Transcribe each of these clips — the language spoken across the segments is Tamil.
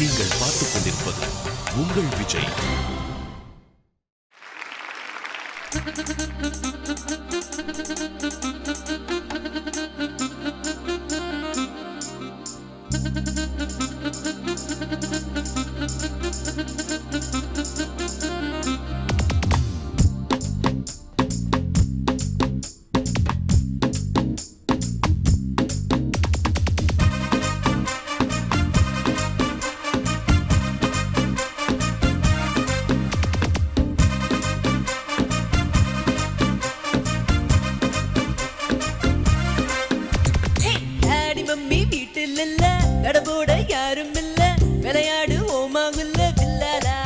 நீங்கள் பார்த்துக் கொண்டிருப்பது உங்கள் விஜய். கடபோட யாரும் இல்ல, விளையாடு ஓமாவுல்ல வில்லாலா.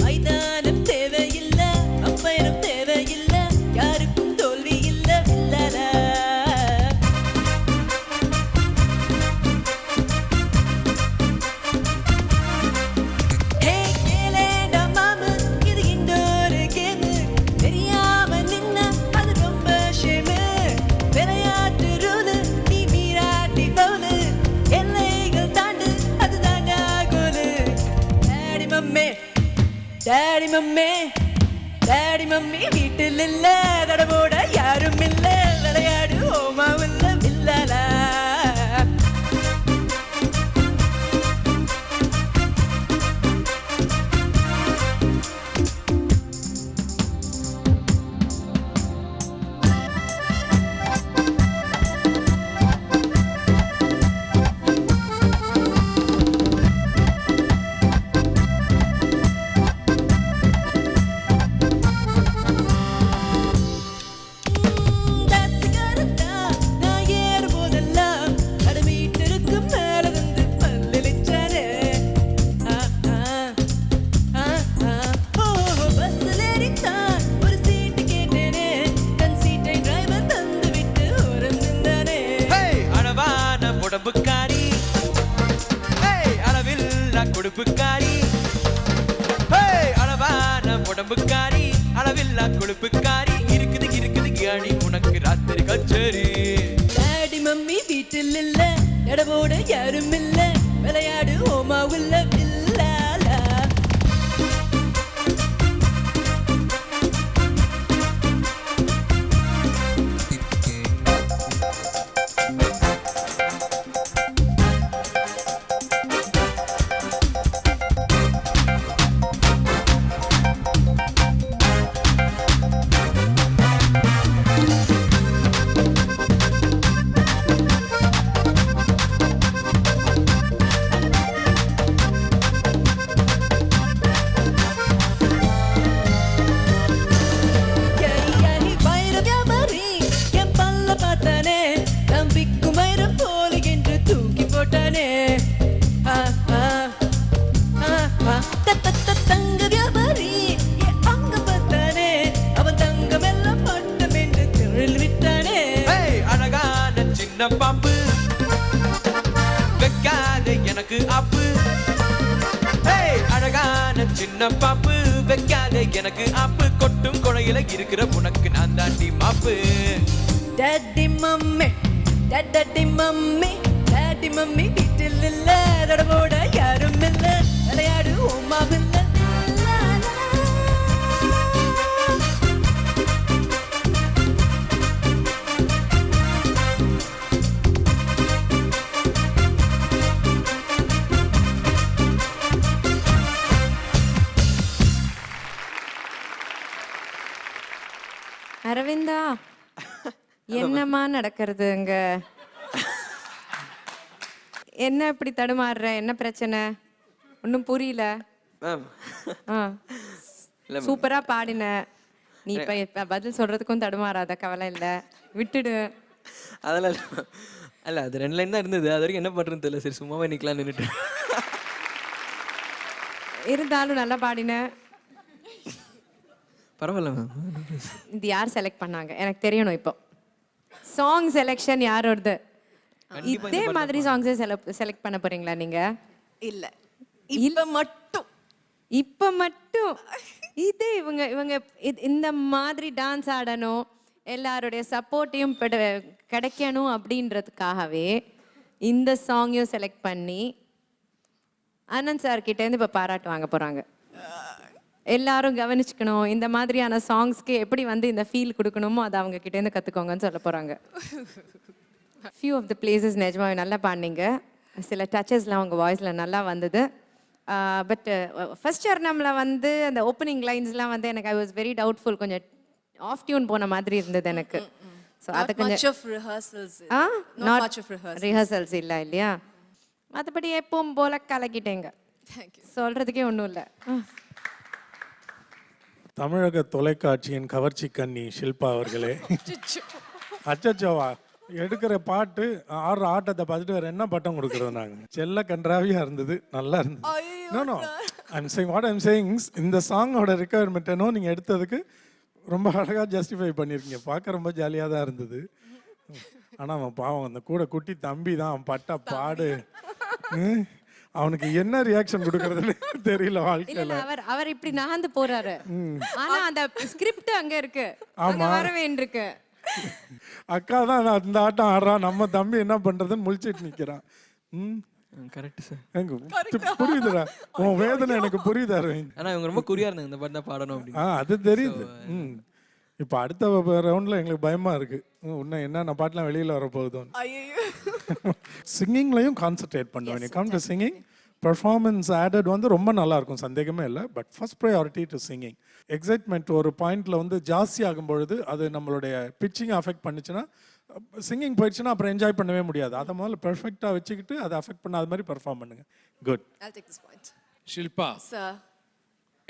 மைதானம் தேவையில்ல, அப்பயணம் தேவையில்ல, யாருக்கும் தோல்வி இல்ல வில்லாலா. டாடி மம்மி வீட்டில் இல்ல, கடபோட யாரும் இல்ல, விளையாடு ஓமாவுல்ல வில்லாலா. உடம்புக்காரி அளவில்லா கொழுப்புக்காரி, அளவான உடம்புக்காரி அளவில்லா கொழுப்புக்காரி, இருக்குது இருக்குது கேடி உனக்கு ராத்திரி கச்சேரி. டாடி மம்மி வீட்டில் இல்ல, கடபோட யாரும் இல்ல, விளையாடு ஓமாவுல்ல வில்லாலா. தங்க வியாபாரி அங்க பார்த்தானே, அவன் தங்கம் எல்லாம் பட்டம் என்று தொழில் விட்டானே. அழகான சின்ன பாம்பு வைக்காத எனக்கு அப்பு, அழகான சின்ன பாம்பு வைக்காத எனக்கு அப்பு, கொட்டும் கொடையில இருக்கிற உனக்கு நான் தாண்டி மாப்பு. Daddy mummy daddy mummy daddy mummy வீட்டில் இல்ல, கடபோட யாரும் இல்ல, விளையாடு ஓமாவில்ல. அரவிந்தா, என்னம்மா நடக்கிறது அங்க? என்ன இப்படி தடுமாறுற? என்ன பிரச்சனை? ஒன்றும் புரியல. சூப்பரா பாடின. நீ இப்ப பதில் சொல்றதுக்கும் தடுமாறாத, கவலை இல்ல, விட்டுடு. அதெல்லாம் அல்ல, அது 2 லைன் தான் இருந்தது. அது வரைக்கும் என்ன பண்றதுன்னு தெரியல. சரி சும்மாவே நிக்கலாம் நின்றுட்டு. இருந்தாலும் நல்லா பாடின. பரவாயில்ல மேம். இது யார் செலக்ட் பண்ணாங்க எனக்கு தெரியணும். இப்போ சாங் செலெக்ஷன் யாரோடது? இதே மாதிரி சாங்ஸே செலக்ட் பண்ண போறீங்களா நீங்க? இல்ல, இப்ப மட்டும் இதே இவங்க இந்த மாதிரி டான்ஸ் ஆடணும், எல்லாருடைய சப்போர்ட்டையும் கிடைக்கணும் அப்படின்றதுக்காகவே இந்த சாங்கையும் செலக்ட் பண்ணி ஆனந்த் சார் கிட்டேருந்து இப்போ பாராட்டு வாங்க போகிறாங்க. எல்லாரும் கவனிச்சுக்கணும், இந்த மாதிரியான சாங்ஸ்க்கு எப்படி வந்து இந்த ஃபீல் கொடுக்கணுமோ அதை அவங்க கிட்டேருந்து கற்றுக்கோங்கன்னு சொல்ல போகிறாங்க. ஃபியூ ஆஃப் த பிளேசஸ் நிஜமாவே நல்லா பாடினீங்க. சில டச்சஸ்லாம் உங்கள் வாய்ஸில் நல்லா வந்தது. பட் ஃபர்ஸ்ட் சரணமில் வந்து அந்த ஓப்பனிங் லைன்ஸ்லாம் வந்து எனக்கு ஐ வாஸ் வெரி டவுட்ஃபுல், கொஞ்சம் ஆஃப் டியூன் போன மாதிரி இருந்தது எனக்கு. ஸோ அது கொஞ்சம் ரிஹர்சல்ஸ் இல்லை இல்லையா? மற்றபடி எப்பவும் போல கலக்கிட்டேங்க, சொல்கிறதுக்கே ஒன்றும் இல்லை. தமிழக தொலைக்காட்சியின் கவர்ச்சி கன்னி ஷில்பா அவர்களே, அச்சச்சோவா எடுக்கிற பாட்டு ஆடுற ஆட்டத்தை பார்த்துட்டு வேற என்ன பட்டம் கொடுக்குறது? நாங்கள் செல்ல கன்றாவியாக இருந்தது, நல்லா இருந்தது. No I'm saying what I'm saying, இந்த சாங்கோட ரிக்குவயர்மெண்ட் என்னோ நீங்கள் எடுத்ததுக்கு ரொம்ப அழகாக ஜஸ்டிஃபை பண்ணியிருக்கீங்க. பார்க்க ரொம்ப ஜாலியாக தான் இருந்தது. ஆனால் அவன் பாவம், அந்த கூட குட்டி தம்பி தான், அவன் பட்ட பாடு, அவனுக்கு என்ன ரியாக்ஷன் கொடுக்கறதுன்னு தெரியல வாழ்க்கையில. அவர் இப்படி நகர்ந்து போறாரு, ஆனா அந்த ஸ்கிரிப்ட் அங்க இருக்கு, அங்க வரவே இருக்கு. அக்கா தான் அந்த ஆட்டம் ஆடுறா, நம்ம தம்பி என்ன பண்றதுன்னு முழிச்சிட்டு நிக்கிறான். கரெக்ட் சார், எங்க புரியுதுடா உன் வேதனை, எனக்கு புரியுது அரவிந்த். ஆனா இவங்க ரொம்ப குறியா இருந்தாங்க இந்த பாட்டு தான் பாடணும் அப்படின்னு. அது தெரியுது. இப்போ அடுத்த ரவுண்ட்ல எங்களுக்கு பயமா இருக்கு, இன்னும் என்னென்ன பாட்டுலாம் வெளியில வர போகுதோன்னு. சிங்கிங்லையும் கான்சென்ட்ரேட் பண்ணுவேன். Come to singing, performance added வந்து ரொம்ப நல்லா இருக்கும், சந்தேகமே இல்லை. But first priority to singing. Excitement ஒரு பாயிண்ட்ல வந்து ஜாஸ்தி ஆகும் பொழுது அது நம்மளுடைய பிச்சிங் அஃபெக்ட் பண்ணுச்சுன்னா, சிங்கிங் போயிடுச்சுன்னா அப்புறம் என்ஜாய் பண்ணவே முடியாது. அதை முதல்ல பெர்ஃபெக்டாக வச்சுக்கிட்டு அதை அஃபெக்ட் பண்ணாத மாதிரி பெர்ஃபார்ம் பண்ணுங்க. Good. I'll take this point. Shilpa, Sir.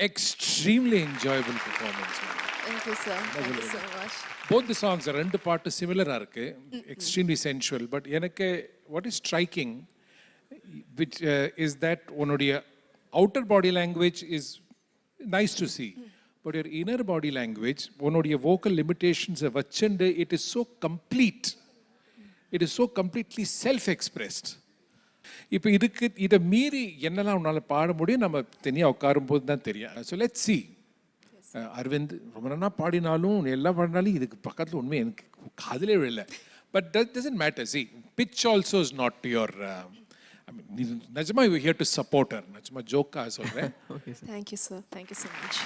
extremely enjoyable performance. Thank you, sir. Thank you so much. Both the songs are ரெண்டு பாட்டு சிமிலரா இருக்கு, extremely sensual. But எனக்கு what is striking, which is that உன்னுடைய outer body language is nice to see. But your inner body language, உன்னுடைய vocal limitations வச்சுண்டு, it is so complete. It is so completely self-expressed. இப்போ இதுக்கு இதை மீறி என்னெல்லாம் உன்னால் பாட முடியும் நம்ம தனியாக உட்காரும் போது தான் தெரியும். So let's see. அரவிந்த் ரொம்ப நல்லா பாடினாலும் எல்லாம் பாடினாலும் இதுக்கு பக்கத்தில் உண்மை எனக்கு காதிலே விழல. But that doesn't matter. See, bitch also is not your, நிஜமா you here to support her. நிஜமா ஜோக்கா சொல்கிறேன். Thank you, sir. Thank you so much.